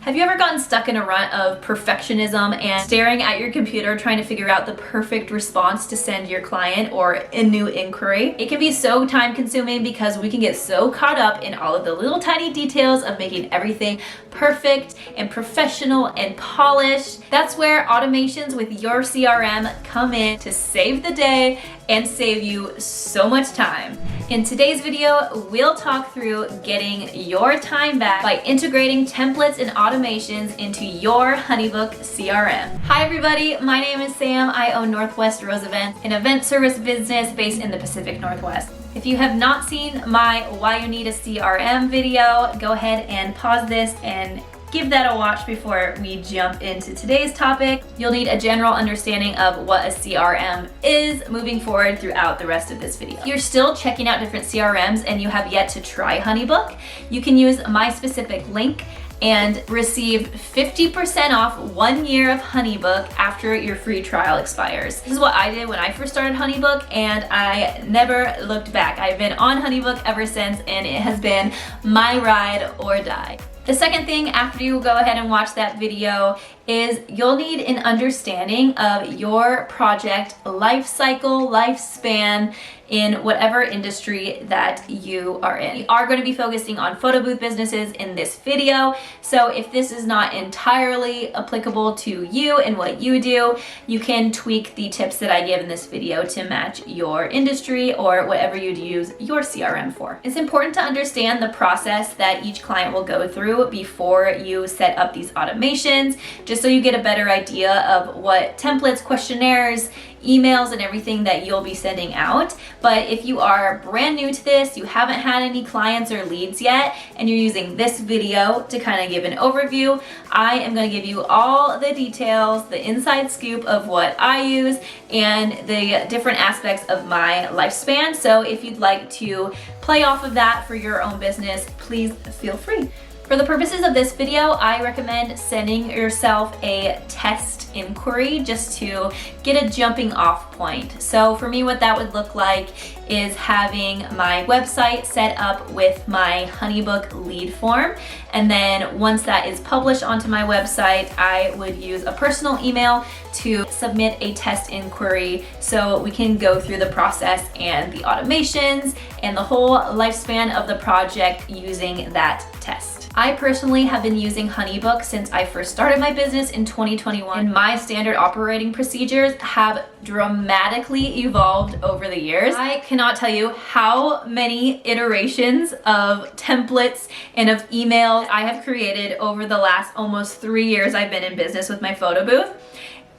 Have you ever gotten stuck in a rut of perfectionism and staring at your computer trying to figure out the perfect response to send your client or a new inquiry? It can be so time consuming because we can get so caught up in all of the little tiny details of making everything perfect and professional and polished. That's where automations with your CRM come in to save the day and save you so much time. In today's video, we'll talk through getting your time back by integrating templates and automations into your HoneyBook CRM. Hi everybody, my name is Sam. I own Northwest Rose Events, an event service business based in the Pacific Northwest. If you have not seen my Why You Need a CRM video, go ahead and pause this and give that a watch before we jump into today's topic. You'll need a general understanding of what a CRM is moving forward throughout the rest of this video. If you're still checking out different CRMs and you have yet to try HoneyBook, you can use my specific link and receive 50% off 1 year of HoneyBook after your free trial expires. This is what I did when I first started HoneyBook, and I never looked back. I've been on HoneyBook ever since, and it has been my ride or die. The second thing after you go ahead and watch that video is you'll need an understanding of your project life cycle, lifespan in whatever industry that you are in. We are going to be focusing on Photobooth businesses in this video, so if this is not entirely applicable to you and what you do, you can tweak the tips that I give in this video to match your industry or whatever you'd use your CRM for. It's important to understand the process that each client will go through before you set up these automations, just so you get a better idea of what templates, questionnaires, emails, and everything that you'll be sending out. But if you are brand new to this, you haven't had any clients or leads yet, and you're using this video to kind of give an overview, I am going to give you all the details, the inside scoop of what I use and the different aspects of my lifespan. So if you'd like to play off of that for your own business, please feel free. For the purposes of this video, I recommend sending yourself a test inquiry just to get a jumping off point. So for me, what that would look like is having my website set up with my HoneyBook lead form. And then once that is published onto my website, I would use a personal email to submit a test inquiry so we can go through the process and the automations and the whole lifespan of the project using that test. I personally have been using HoneyBook since I first started my business in 2021, and my standard operating procedures have dramatically evolved over the years. I cannot tell you how many iterations of templates and of emails I have created over the last almost 3 years I've been in business with my Photobooth.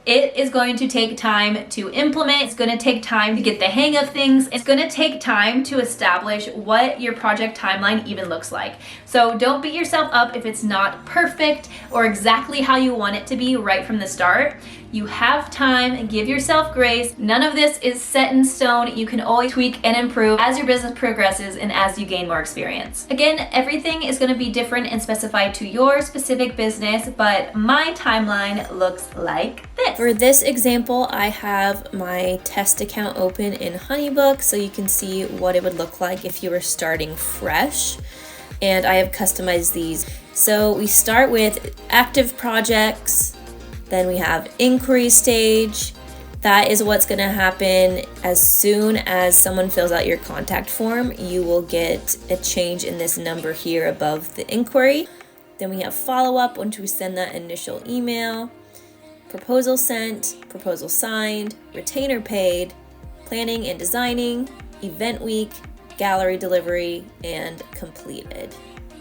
It is going to take time to implement. It's going to take time to get the hang of things. It's going to take time to establish what your project timeline even looks like. So don't beat yourself up if it's not perfect or exactly how you want it to be right from the start. You have time, give yourself grace. None of this is set in stone. You can always tweak and improve as your business progresses and as you gain more experience. Again, everything is going to be different and specified to your specific business, but my timeline looks like this. For this example, I have my test account open in HoneyBook so you can see what it would look like if you were starting fresh. And I have customized these. So we start with active projects. Then we have inquiry stage. That is what's gonna happen as soon as someone fills out your contact form. You will get a change in this number here above the inquiry. Then we have follow-up once we send that initial email. Proposal sent, proposal signed, retainer paid, planning and designing, event week, gallery delivery, and completed.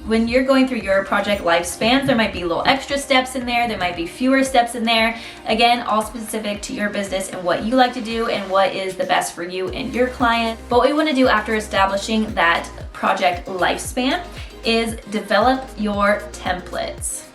When you're going through your project lifespans, there might be little extra steps in there might be fewer steps in there. Again, all specific to your business and what you like to do and what is the best for you and your client. But what we want to do after establishing that project lifespan is develop your templates.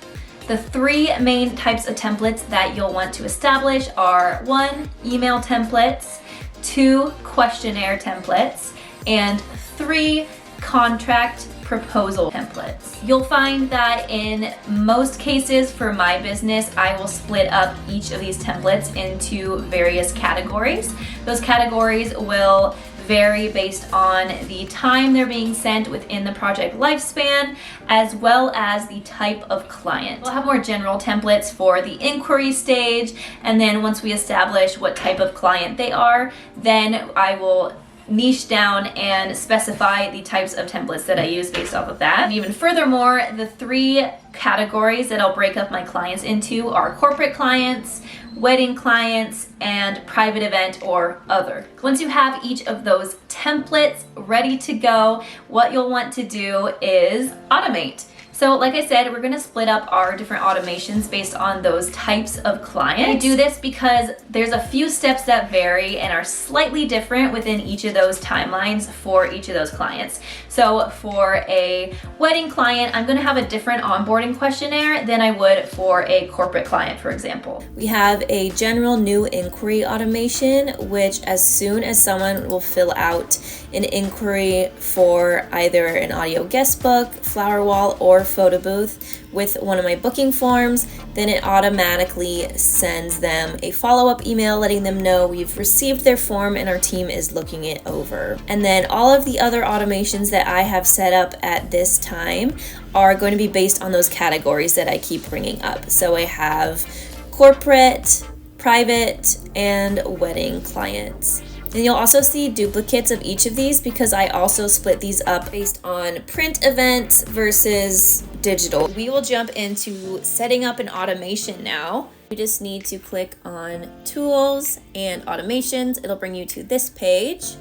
The 3 main types of templates that you'll want to establish are 1, email templates, 2, questionnaire templates, and 3, contract proposal templates. You'll find that in most cases for my business, I will split up each of these templates into various categories. Those categories will vary based on the time they're being sent within the project lifespan, as well as the type of client. We'll have more general templates for the inquiry stage, and then once we establish what type of client they are, then I will niche down and specify the types of templates that I use based off of that. And even furthermore, the 3 categories that I'll break up my clients into are corporate clients, wedding clients, and private event or other. Once you have each of those templates ready to go, what you'll want to do is automate. So like I said, we're gonna split up our different automations based on those types of clients. I do this because there's a few steps that vary and are slightly different within each of those timelines for each of those clients. So for a wedding client, I'm gonna have a different onboarding questionnaire than I would for a corporate client, for example. We have a general new inquiry automation, which as soon as someone will fill out an inquiry for either an audio guest book, flower wall, or photo booth with one of my booking forms, then it automatically sends them a follow-up email letting them know we've received their form and our team is looking it over. And then all of the other automations that I have set up at this time are going to be based on those categories that I keep bringing up. So I have corporate, private, and wedding clients. And you'll also see duplicates of each of these because I also split these up based on print events versus digital. We will jump into setting up an automation now. You just need to click on Tools and Automations. It'll bring you to this page.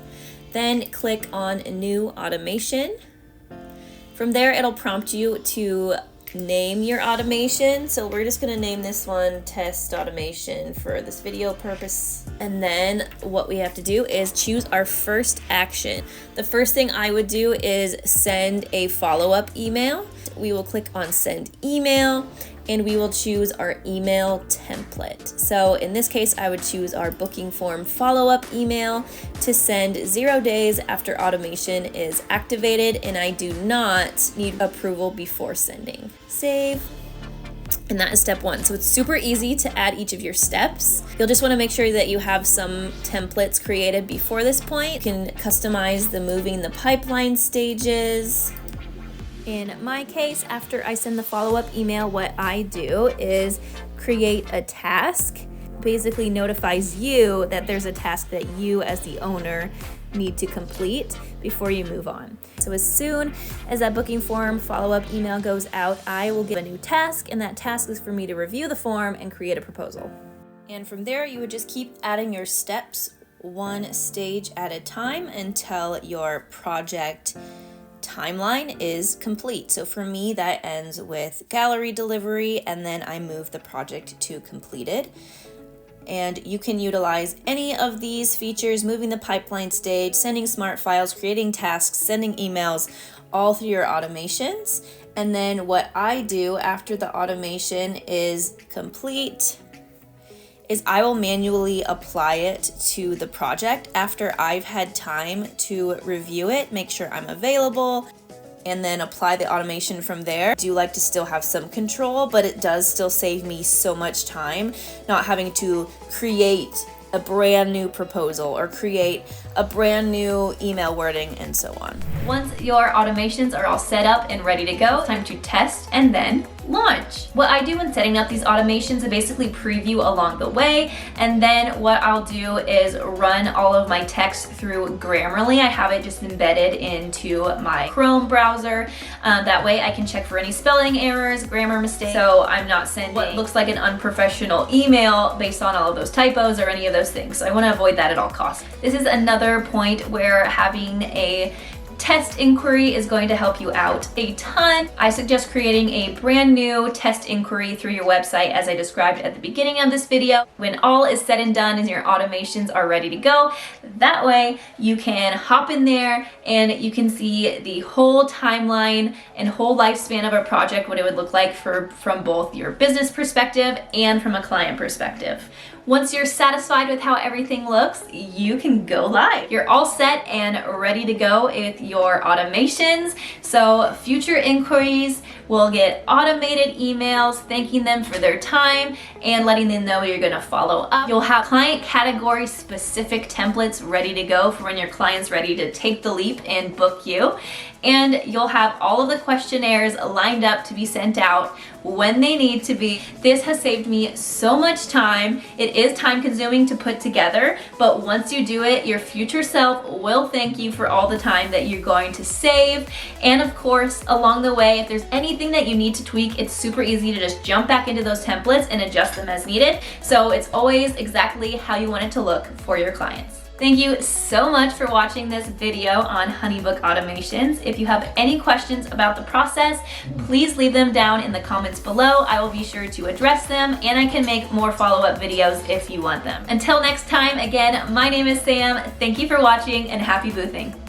Then click on New Automation. From there, it'll prompt you to name your automation. So we're just gonna name this one Test Automation for this video purpose. And then what we have to do is choose our first action. The first thing I would do is send a follow-up email. We will click on Send Email, and we will choose our email template. So in this case, I would choose our booking form follow-up email to send 0 days after automation is activated, and I do not need approval before sending. Save. And that is step 1. So it's super easy to add each of your steps. You'll just want to make sure that you have some templates created before this point. You can customize the moving the pipeline stages. In my case, after I send the follow-up email, what I do is create a task. Basically notifies you that there's a task that you as the owner need to complete before you move on. So as soon as that booking form follow-up email goes out, I will give a new task, and that task is for me to review the form and create a proposal. And from there, you would just keep adding your steps 1 stage at a time until your project timeline is complete. So for me, that ends with gallery delivery, and then I move the project to completed. And you can utilize any of these features, moving the pipeline stage, sending smart files, creating tasks, sending emails, all through your automations. And then what I do after the automation is complete is I will manually apply it to the project after I've had time to review it, make sure I'm available, and then apply the automation from there. I do like to still have some control, but it does still save me so much time not having to create a brand new proposal or create a brand new email wording and so on. Once your automations are all set up and ready to go, it's time to test and then launch. What I do when setting up these automations is basically preview along the way, and then what I'll do is run all of my text through Grammarly. I have it just embedded into my Chrome browser. That way I can check for any spelling errors, grammar mistakes, so I'm not sending what looks like an unprofessional email based on all of those typos or any of those things. So I want to avoid that at all costs. This is another point where having a test inquiry is going to help you out a ton. I suggest creating a brand new test inquiry through your website as I described at the beginning of this video. When all is said and done and your automations are ready to go, that way you can hop in there and you can see the whole timeline and whole lifespan of a project, what it would look like from both your business perspective and from a client perspective. Once you're satisfied with how everything looks, you can go live. You're all set and ready to go with your automations. So future inquiries will get automated emails thanking them for their time and letting them know you're gonna follow up. You'll have client category specific templates ready to go for when your client's ready to take the leap and book you. And you'll have all of the questionnaires lined up to be sent out when they need to be. This has saved me so much time. It is time consuming to put together, but once you do it, your future self will thank you for all the time that you're going to save. And of course, along the way, if there's anything that you need to tweak, it's super easy to just jump back into those templates and adjust them as needed. So it's always exactly how you want it to look for your clients. Thank you so much for watching this video on HoneyBook automations. If you have any questions about the process, please leave them down in the comments below. I will be sure to address them, and I can make more follow-up videos if you want them. Until next time, again, my name is Sam. Thank you for watching, and happy boothing.